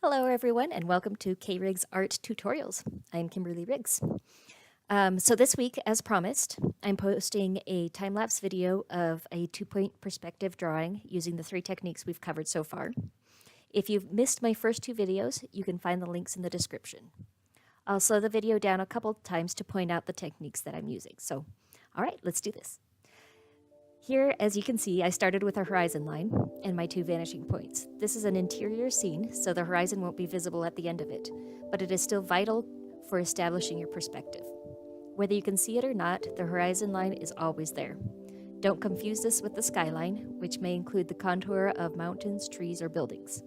Hello, everyone, and welcome to K-Riggs Art Tutorials. I'm Kimberly Riggs. So this week, as promised, I'm posting a time-lapse video of a two-point perspective drawing using the three techniques we've covered so far. If you've missed my first two videos, you can find the links in the description. I'll slow the video down a couple times to point out the techniques that I'm using. So, all right, let's do this. Here, as you can see, I started with a horizon line and my two vanishing points. This is an interior scene, so the horizon won't be visible at the end of it, but it is still vital for establishing your perspective. Whether you can see it or not, the horizon line is always there. Don't confuse this with the skyline, which may include the contour of mountains, trees, or buildings.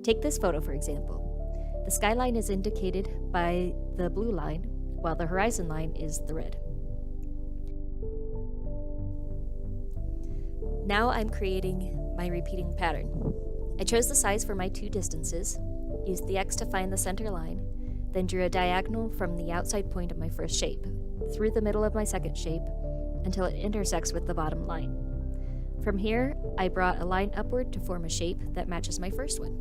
Take this photo, for example. The skyline is indicated by the blue line, while the horizon line is the red. Now I'm creating my repeating pattern. I chose the size for my two distances, used the X to find the center line, then drew a diagonal from the outside point of my first shape, through the middle of my second shape, until it intersects with the bottom line. From here, I brought a line upward to form a shape that matches my first one.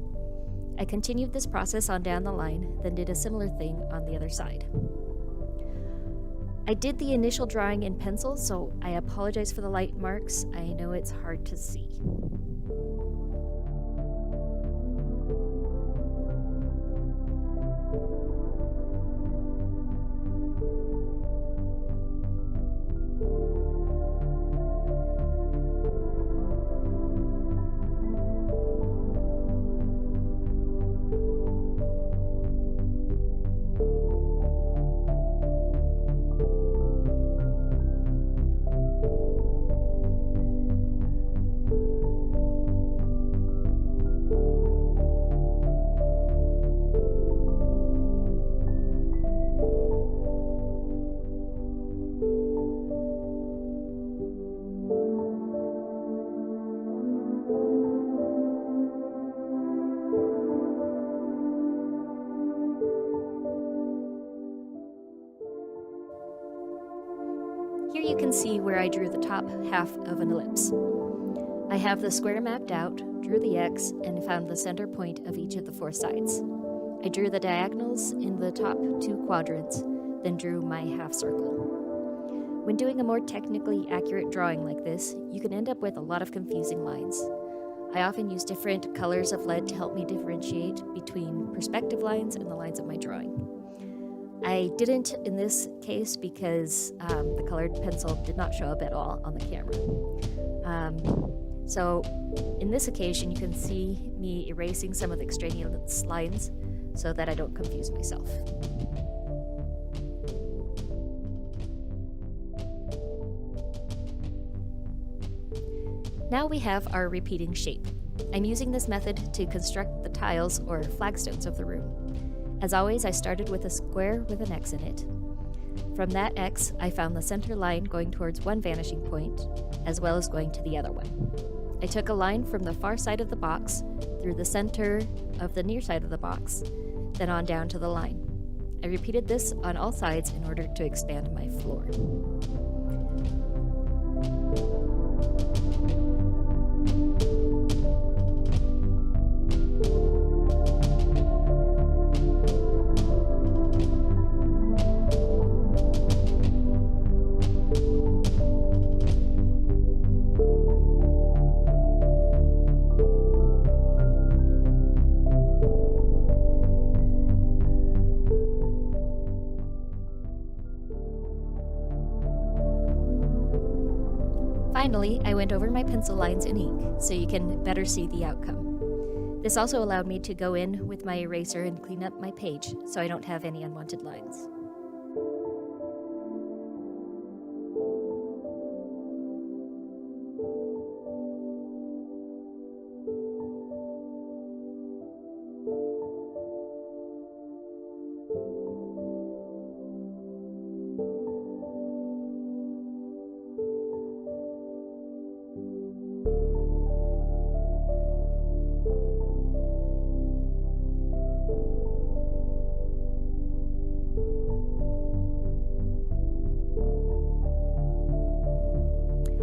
I continued this process on down the line, then did a similar thing on the other side. I did the initial drawing in pencil, so I apologize for the light marks. I know it's hard to see. Here you can see where I drew the top half of an ellipse. I have the square mapped out, drew the X, and found the center point of each of the four sides. I drew the diagonals in the top two quadrants, then drew my half circle. When doing a more technically accurate drawing like this, you can end up with a lot of confusing lines. I often use different colors of lead to help me differentiate between perspective lines and the lines of my drawing. I didn't in this case because the colored pencil did not show up at all on the camera. So in this occasion, you can see me erasing some of the extraneous lines so that I don't confuse myself. Now we have our repeating shape. I'm using this method to construct the tiles or flagstones of the room. As always, I started with a square with an X in it. From that X, I found the center line going towards one vanishing point, as well as going to the other one. I took a line from the far side of the box, through the center of the near side of the box, then on down to the line. I repeated this on all sides in order to expand my floor. Finally, I went over my pencil lines in ink so you can better see the outcome. This also allowed me to go in with my eraser and clean up my page so I don't have any unwanted lines.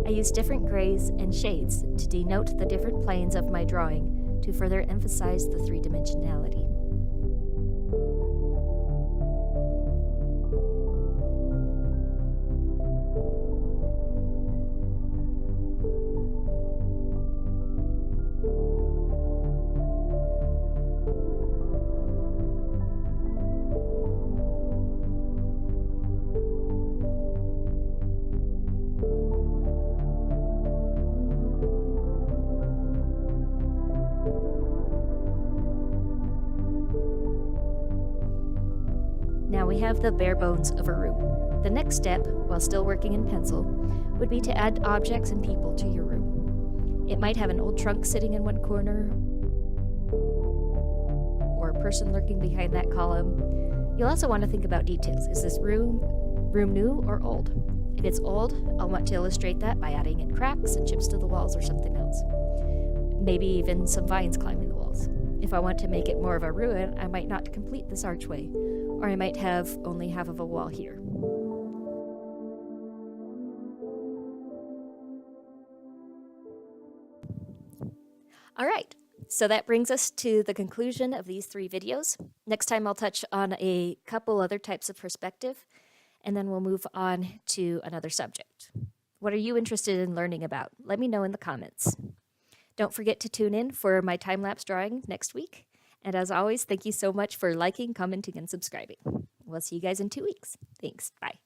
I use different grays and shades to denote the different planes of my drawing to further emphasize the three-dimensionality. we have the bare bones of a room. The next step, while still working in pencil, would be to add objects and people to your room. It might have an old trunk sitting in one corner, or a person lurking behind that column. You'll also want to think about details. Is this room new or old? If it's old, I'll want to illustrate that by adding in cracks and chips to the walls or something else. Maybe even some vines climbing the walls. If I want to make it more of a ruin, I might not complete this archway, or I might have only half of a wall here. All right, so that brings us to the conclusion of these 3 videos. Next time I'll touch on a couple other types of perspective, and then we'll move on to another subject. What are you interested in learning about? Let me know in the comments. Don't forget to tune in for my time-lapse drawing next week. And as always, thank you so much for liking, commenting, and subscribing. We'll see you guys in 2 weeks. Thanks. Bye.